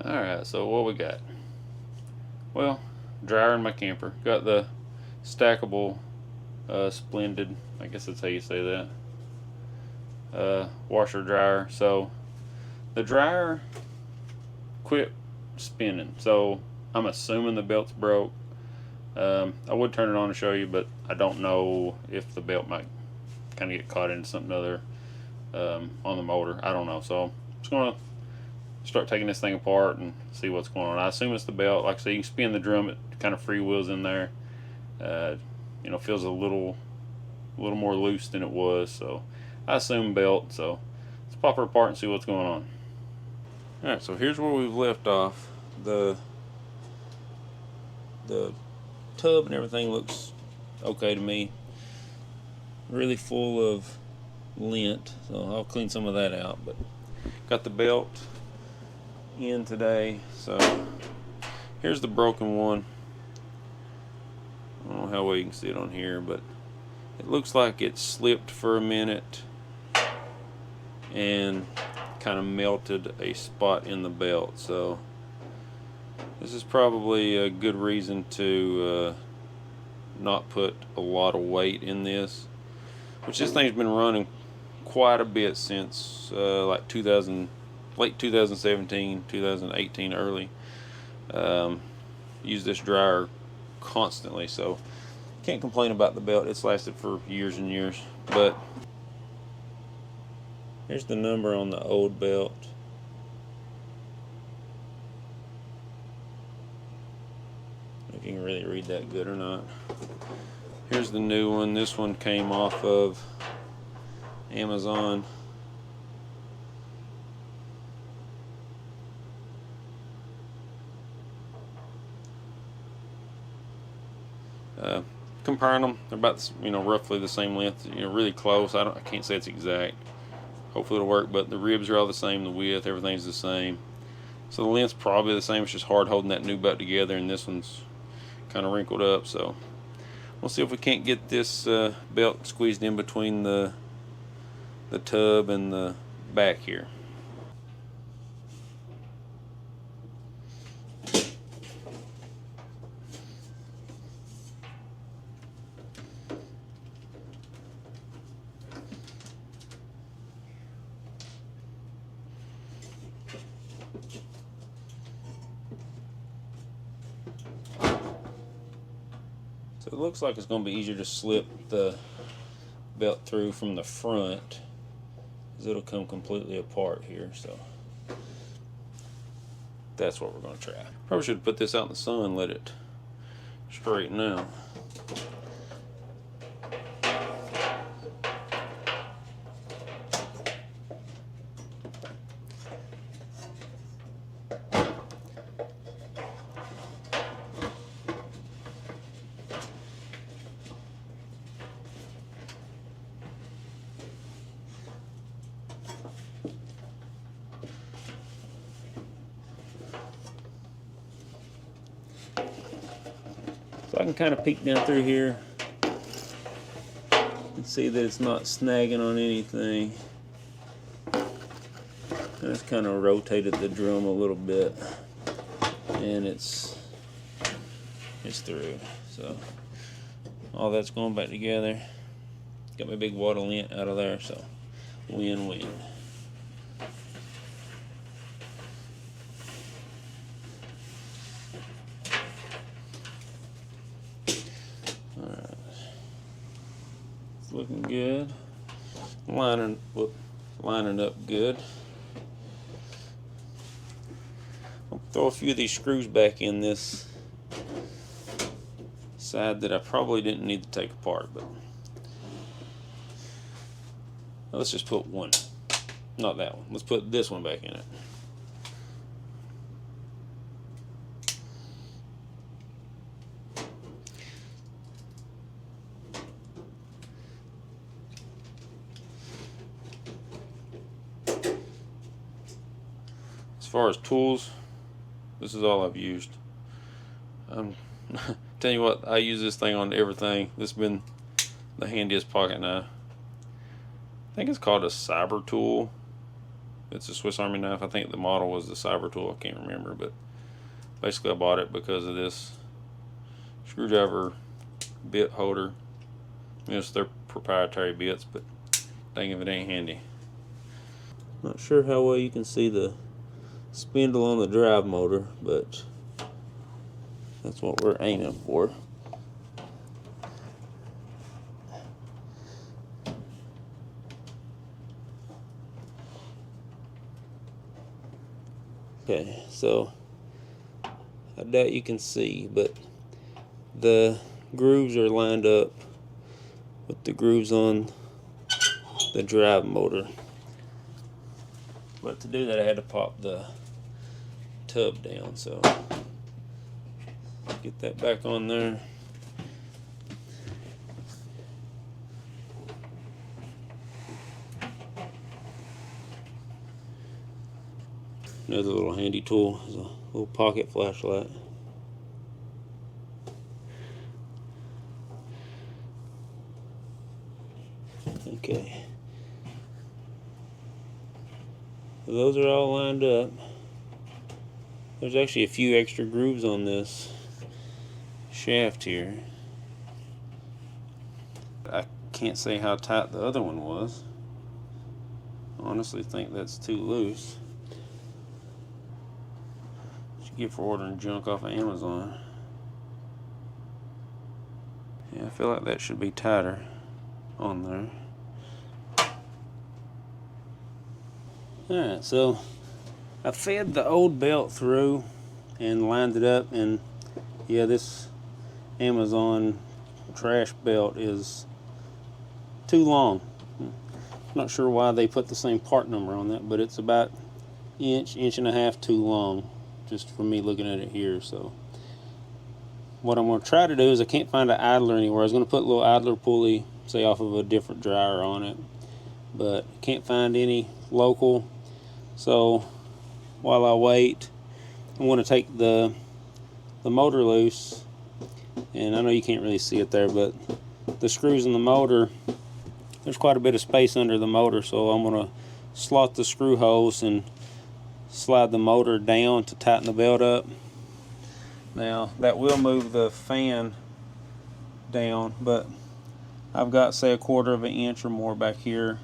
Alright, so what we got? Well, dryer in my camper. Got the stackable Splendide, I guess that's how you say that, washer dryer. So the dryer quit spinning, so I'm assuming the belt's broke. I would turn it on to show you, but I don't know if the belt might kind of get caught into something other on the motor. I don't know, so I'm just gonna start taking this thing apart and see what's going on. I assume it's the belt. Like I say, you can spin the drum, it kind of freewheels in there. You know, feels a little more loose than it was, so I assume belt. So let's pop her apart and see what's going on. Alright, so here's where we've left off. The tub and everything looks okay to me. Really full of lint, so I'll clean some of that out. But got the belt in today, so here's the broken one. I don't know how well you can see it on here, but it looks like it slipped for a minute and kind of melted a spot in the belt. So this is probably a good reason to not put a lot of weight in this, which this thing's been running quite a bit since like late 2017, 2018 early. Use this dryer constantly, so can't complain about the belt. It's lasted for years and years. But here's the number on the old belt. If you can really read that good or not. Here's the new one. This one came off of Amazon. Comparing them, they're about, you know, roughly the same length. You know, really close. I can't say it's exact. Hopefully it'll work, but the ribs are all the same. The width, everything's the same. So the length's probably the same. It's just hard holding that new belt together, and this one's kind of wrinkled up. So we'll see if we can't get this belt squeezed in between the tub and the back here. So it looks like it's going to be easier to slip the belt through from the front, because it'll come completely apart here. So that's what we're going to try. Probably should put this out in the sun and let it straighten out. So I can kind of peek down through here and see that it's not snagging on anything. I just kind of rotated the drum a little bit, and it's through. So all that's going back together. Got my big wad of lint out of there, so win-win. Looking good, lining up good. I'll throw a few of these screws back in this side that I probably didn't need to take apart, but let's just put one, not that one. Let's put this one back in it. As far as tools, this is all I've used. Tell you what, I use this thing on everything. This has been the handiest pocket knife. I think it's called a cyber tool. It's a Swiss Army knife. I think the model was the Cyber Tool. I can't remember, but basically I bought it because of this screwdriver bit holder. I mean, it's their proprietary bits, but dang if it ain't handy. Not sure how well you can see the spindle on the drive motor, but that's what we're aiming for. Okay, so I doubt you can see, but the grooves are lined up with the grooves on the drive motor. But to do that, I had to pop the tub down, so get that back on there. Another little handy tool is a little pocket flashlight. Okay. So those are all lined up. There's actually a few extra grooves on this shaft here. I can't say how tight the other one was. I honestly think that's too loose. Get for ordering junk off of Amazon. Yeah, I feel like that should be tighter on there. Alright, so I fed the old belt through and lined it up, and yeah, this Amazon trash belt is too long. I'm not sure why they put the same part number on that, but it's about inch and a half too long, just for me looking at it here. So what I'm going to try to do is, I can't find an idler anywhere. I was going to put a little idler pulley, say off of a different dryer on it, but can't find any local. So while I wait, I'm going to take the motor loose, and I know you can't really see it there, but the screws in the motor, there's quite a bit of space under the motor, so I'm going to slot the screw holes and slide the motor down to tighten the belt up. Now that will move the fan down, but I've got, say, 1/4 of an inch or more back here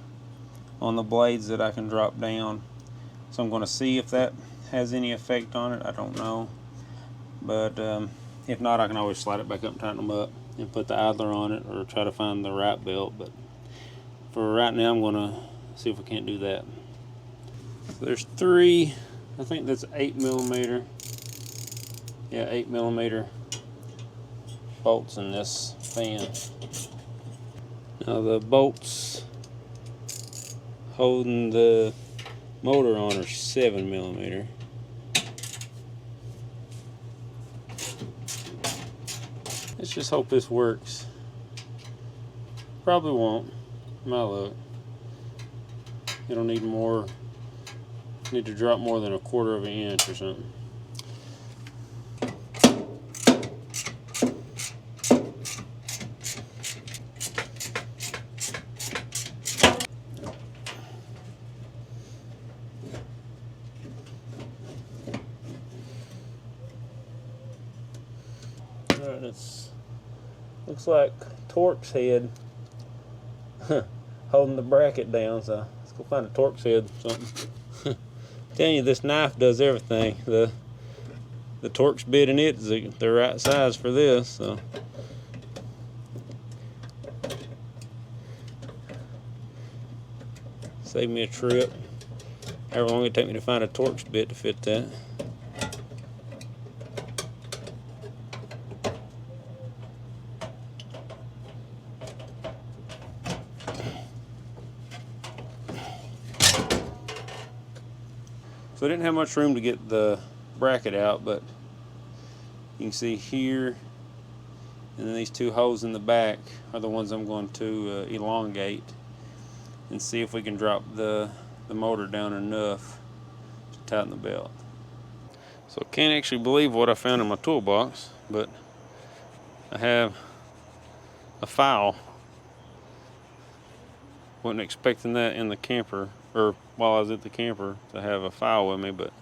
on the blades that I can drop down. So I'm going to see if that has any effect on it. I don't know, but if not, I can always slide it back up and tighten them up and put the idler on it, or try to find the right belt. But for right now, I'm going to see if I can't do that. So there's 3, I think that's 8mm. Yeah, 8mm bolts in this fan. Now the bolts holding the motor on are 7mm. Let's just hope this works. Probably won't. My luck. It'll need more. Need to drop more than 1/4 of an inch or something. Alright, it looks like Torx head holding the bracket down, so let's go find a Torx head or something. Telling you, this knife does everything. The Torx bit in it is the right size for this, so save me a trip. However long it take me to find a Torx bit to fit that. So I didn't have much room to get the bracket out, but you can see here, and then these 2 holes in the back are the ones I'm going to elongate and see if we can drop the motor down enough to tighten the belt. So I can't actually believe what I found in my toolbox, but I have a file. Wasn't expecting that in the camper. or while I was at the camper to have a file with me, but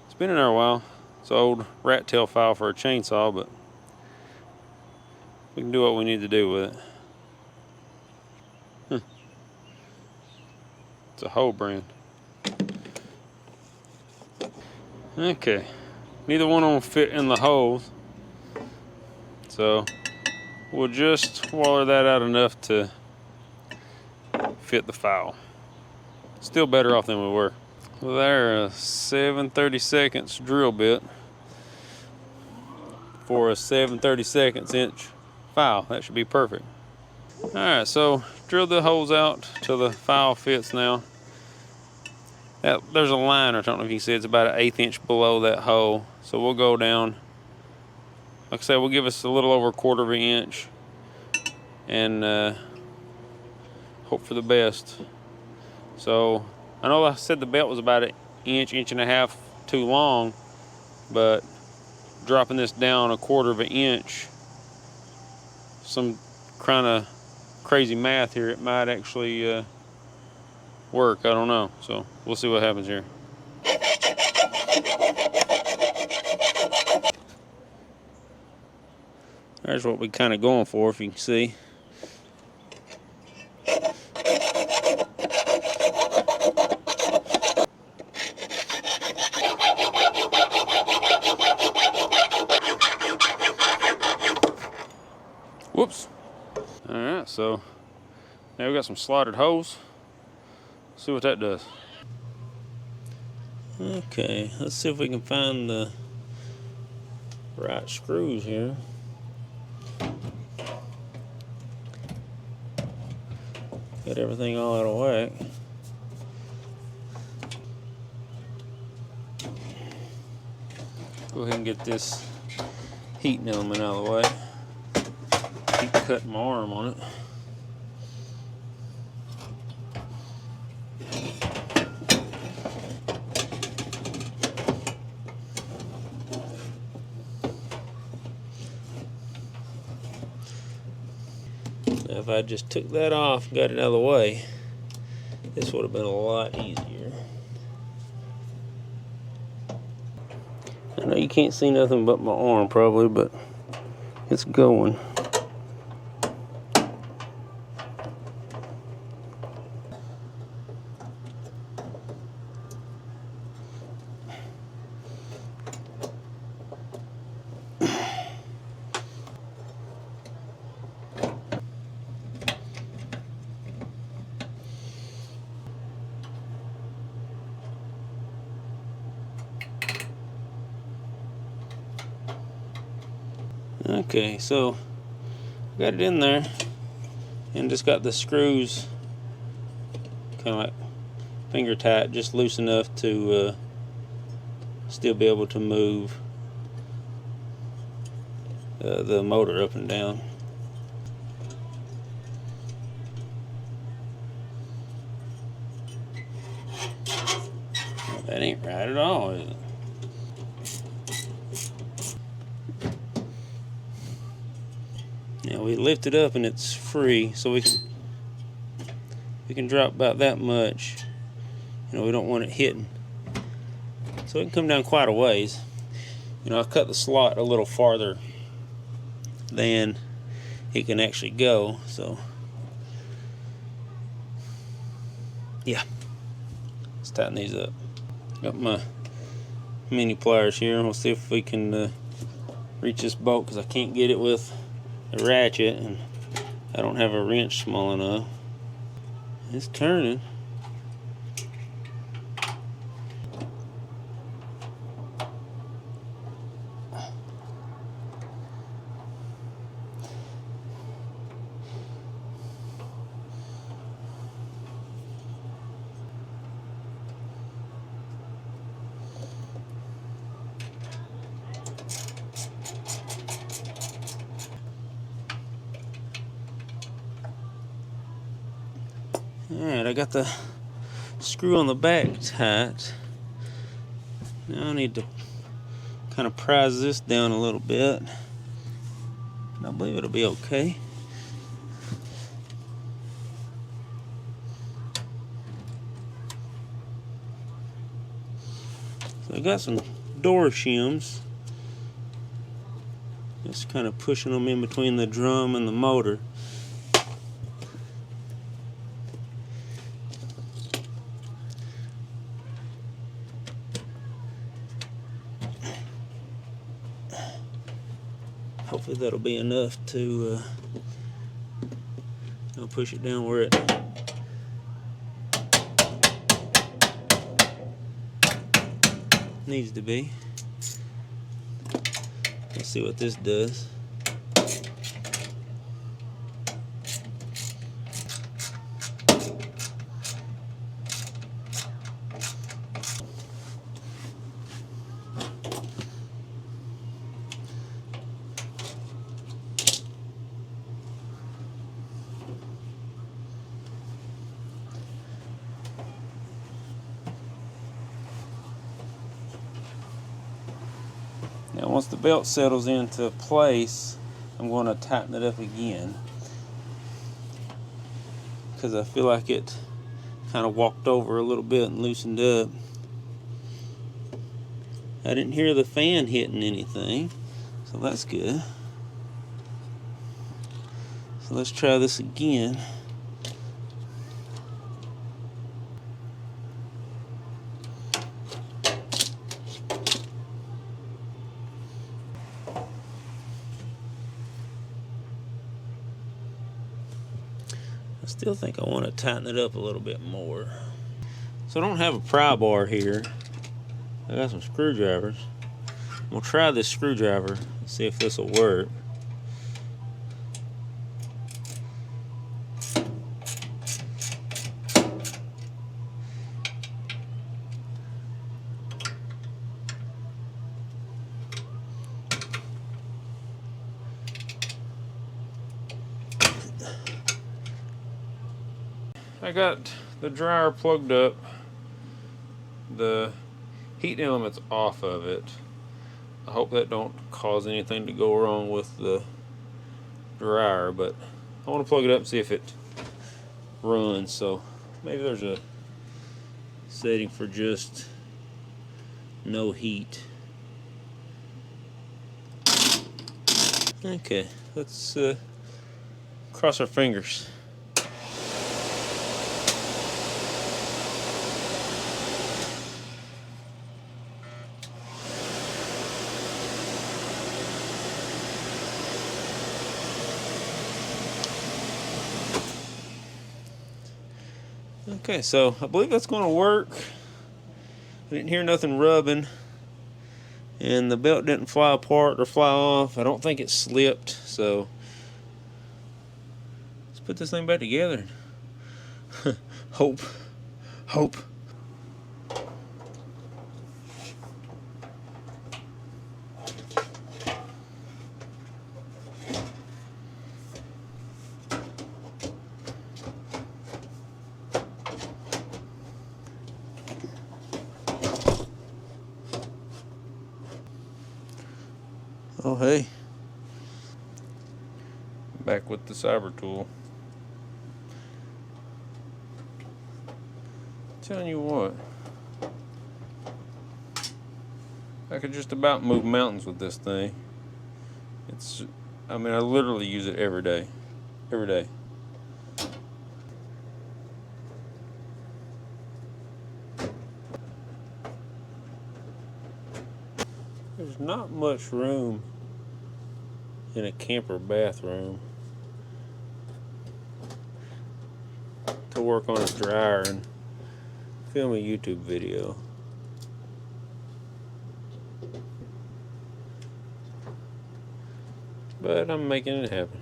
it's been in there a while. It's an old rat tail file for a chainsaw, but we can do what we need to do with it. It's a hoe brand. Okay, neither one of them fit in the holes, so we'll just waller that out enough to fit the file. Still better off than we were. Well, there, a 7/32 drill bit for a 7/32 inch file. That should be perfect. Alright, so drilled the holes out till the file fits now. There's a line, I don't know if you can see, it's about an 1/8 inch below that hole. So we'll go down, like I said, we'll give us a little over 1/4 of an inch and hope for the best. So I know I said the belt was about an inch, inch and a half too long, but dropping this down 1/4 of an inch, some kind of crazy math here, it might actually work. I don't know, so we'll see what happens here. There's what we're kind of going for, if you can see. Whoops. Alright, so now we got some slotted holes. See what that does. Okay, let's see if we can find the right screws here. Get everything all out of whack. Go ahead and get this heating element out of the way. Keep cutting my arm on it. Now if I just took that off, got it out of the way, this would have been a lot easier. I know you can't see nothing but my arm probably, but it's going. Okay, so got it in there and just got the screws kind of like finger tight, just loose enough to still be able to move the motor up and down. That ain't right at all, is it? Now we lift it up and it's free, so we can drop about that much. You know, we don't want it hitting. So it can come down quite a ways. You know, I cut the slot a little farther than it can actually go, so yeah. Let's tighten these up. Got my mini pliers here. We'll see if we can reach this bolt, because I can't get it with a ratchet and I don't have a wrench small enough. It's turning. Alright, I got the screw on the back tight. Now I need to kind of prise this down a little bit. And I believe it'll be okay. So I got some door shims. Just kind of pushing them in between the drum and the motor. Hopefully that'll be enough to I'll push it down where it needs to be. Let's see what this does. Now once the belt settles into place, I'm going to tighten it up again because I feel like it kind of walked over a little bit and loosened up. I didn't hear the fan hitting anything, so that's good. So let's try this again. I still think I want to tighten it up a little bit more. So I don't have a pry bar here. I got some screwdrivers. I'm going to try this screwdriver and see if this will work. I got the dryer plugged up, the heat element's off of it. I hope that don't cause anything to go wrong with the dryer, but I want to plug it up and see if it runs. So maybe there's a setting for just no heat. Okay, let's cross our fingers. Okay, so I believe that's going to work. I didn't hear nothing rubbing, and the belt didn't fly apart or fly off. I don't think it slipped, so let's put this thing back together. Hope. Oh hey, back with the cyber tool. Telling you what, I could just about move mountains with this thing. I mean, I literally use it every day. There's not much room in a camper bathroom to work on a dryer and film a YouTube video. But I'm making it happen.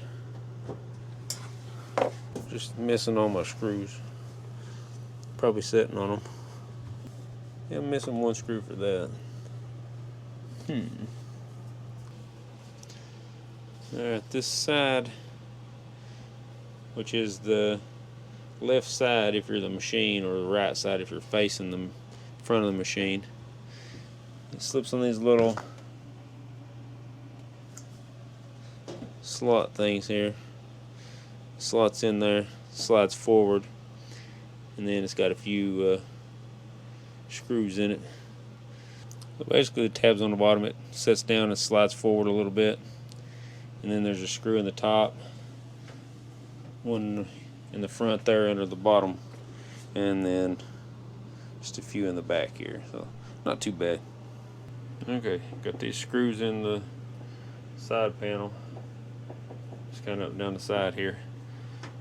Just missing all my screws. Probably sitting on them. Yeah, I'm missing one screw for that. Alright, this side, which is the left side if you're the machine, or the right side if you're facing the front of the machine, it slips on these little slot things here. Slots in there, slides forward, and then it's got a few screws in it. So basically the tabs on the bottom, it sets down and slides forward a little bit, and then there's a screw in the top, one in the front there under the bottom, and then just a few in the back here, so not too bad. Okay, got these screws in the side panel, just kind of up down the side here.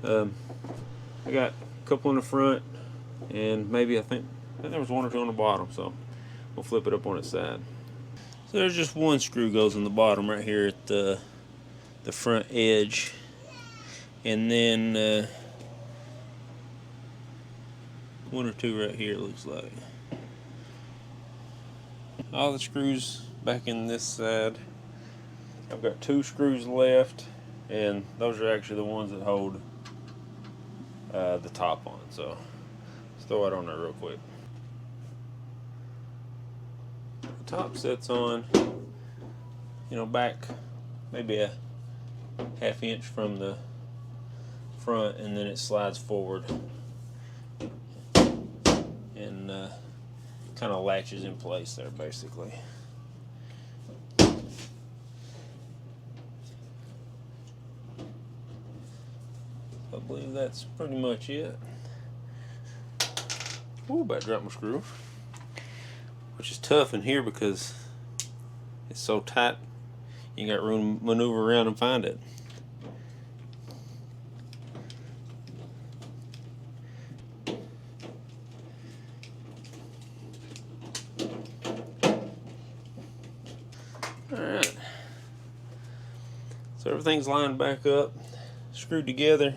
I got a couple in the front, and maybe I think there was one or two on the bottom, so we'll flip it up on its side. So there's just one screw goes in the bottom right here at the front edge, and then one or two right here, it looks like. All the screws back in this side. I've got 2 screws left, and those are actually the ones that hold the top on. So let's throw it on there real quick. The top sets on, you know, back maybe a ½ inch from the front, and then it slides forward and kind of latches in place there, basically. I believe that's pretty much it. Ooh, about to drop my screw, which is tough in here because it's so tight you got room to maneuver around and find it. Alright, so everything's lined back up, screwed together.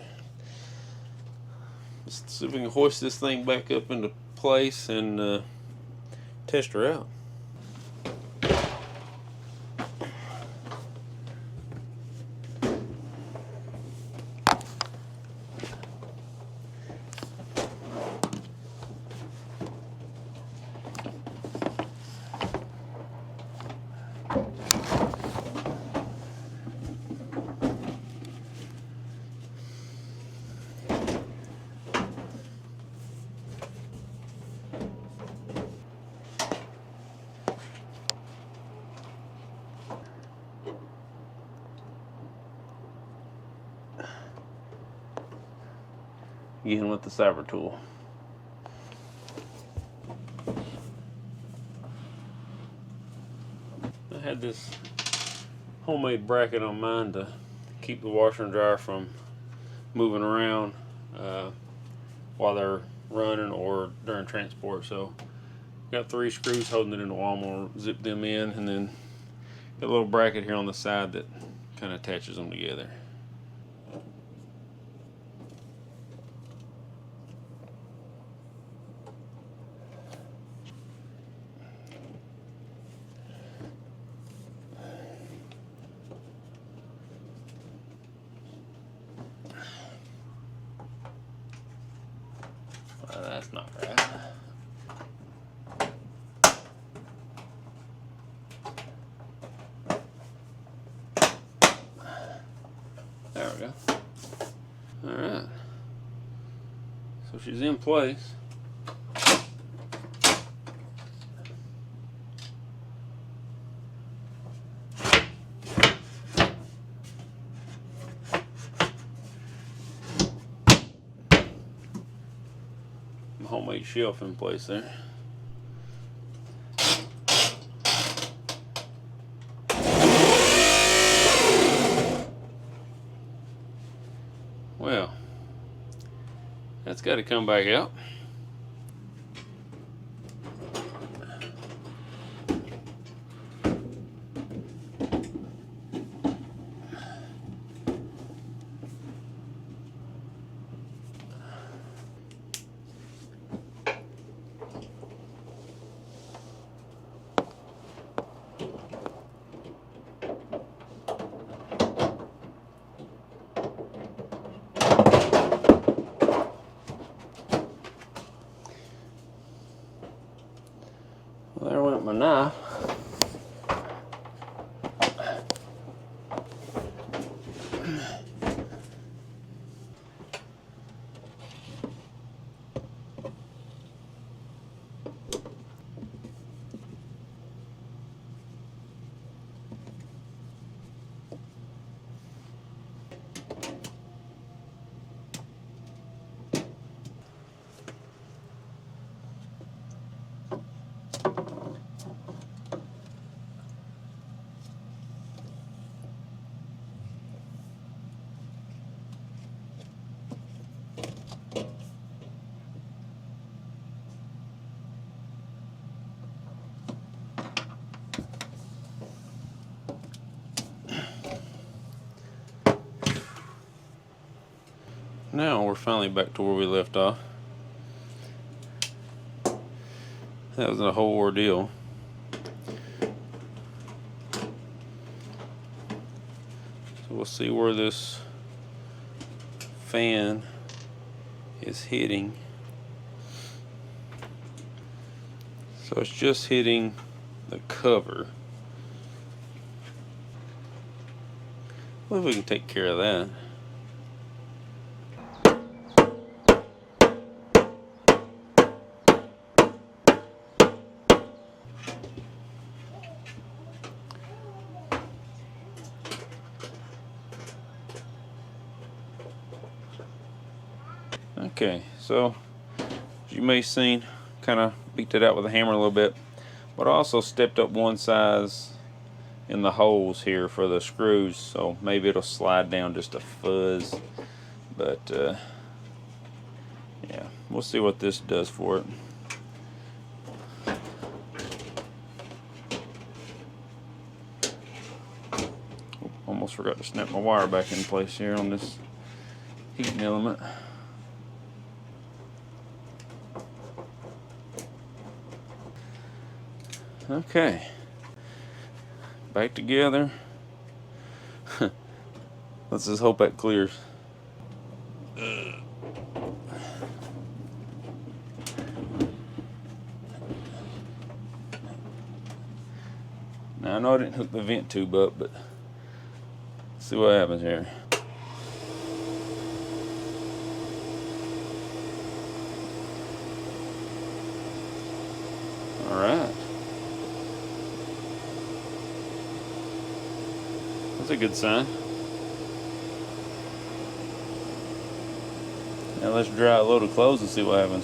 Let's see if we can hoist this thing back up into place and test her out. Again with the saver tool. I had this homemade bracket on mine to keep the washer and dryer from moving around while they're running or during transport. So got 3 screws holding it in the wall. I'm gonna zip them in, and then got a little bracket here on the side that kind of attaches them together. That's not right. There we go. Alright. So she's in place. Homemade shelf in place there. Well, that's got to come back out. Well, there went my knife. Now we're finally back to where we left off. That was a whole ordeal. So we'll see where this fan is hitting. So it's just hitting the cover. Well, if we can take care of that. Okay, so as you may have seen, kind of beat it out with a hammer a little bit, but I also stepped up one size in the holes here for the screws, so maybe it'll slide down just a fuzz, but yeah, we'll see what this does for it. Almost forgot to snap my wire back in place here on this heating element. Okay, back together. Let's just hope that clears. Now I know I didn't hook the vent tube up, but let's see what happens here. All right. That's a good sign. Now let's dry a load of clothes and see what happens.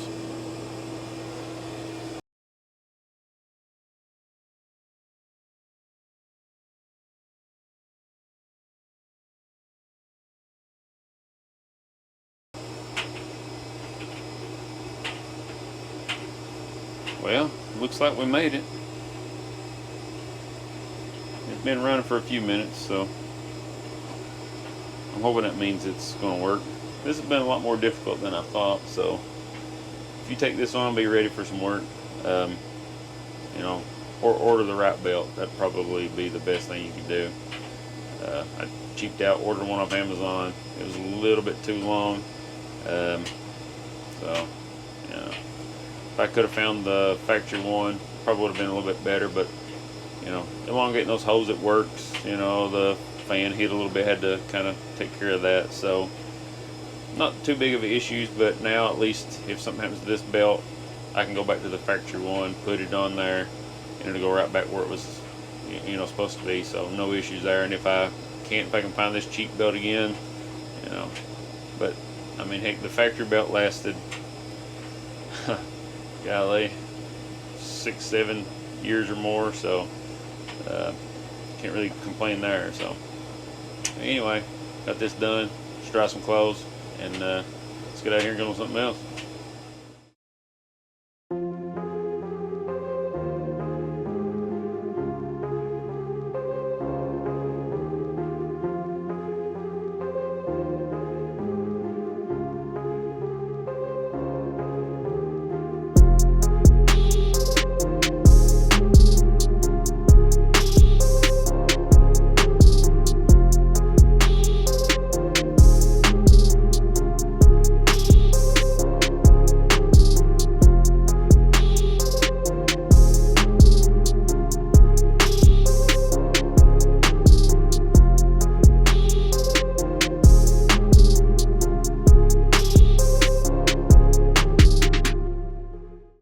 Well, looks like we made it. It's been running for a few minutes, so I'm hoping that means it's going to work. This has been a lot more difficult than I thought, so if you take this on, be ready for some work. You know, or order the right belt. That'd probably be the best thing you could do. I cheaped out, ordered one off Amazon. It was a little bit too long, so you know, if I could have found the factory one, probably would have been a little bit better. But you know, elongating those holes, it works. You know, the fan hit a little bit, had to kind of take care of that. So not too big of issues, but now at least if something happens to this belt, I can go back to the factory one, put it on there, and it'll go right back where it was, you know, supposed to be. So no issues there. And if I can find this cheap belt again, you know, but I mean, heck, the factory belt lasted, golly, 6-7 years or more. So can't really complain there. So anyway, got this done. Let's dry some clothes, and let's get out here and go on something else.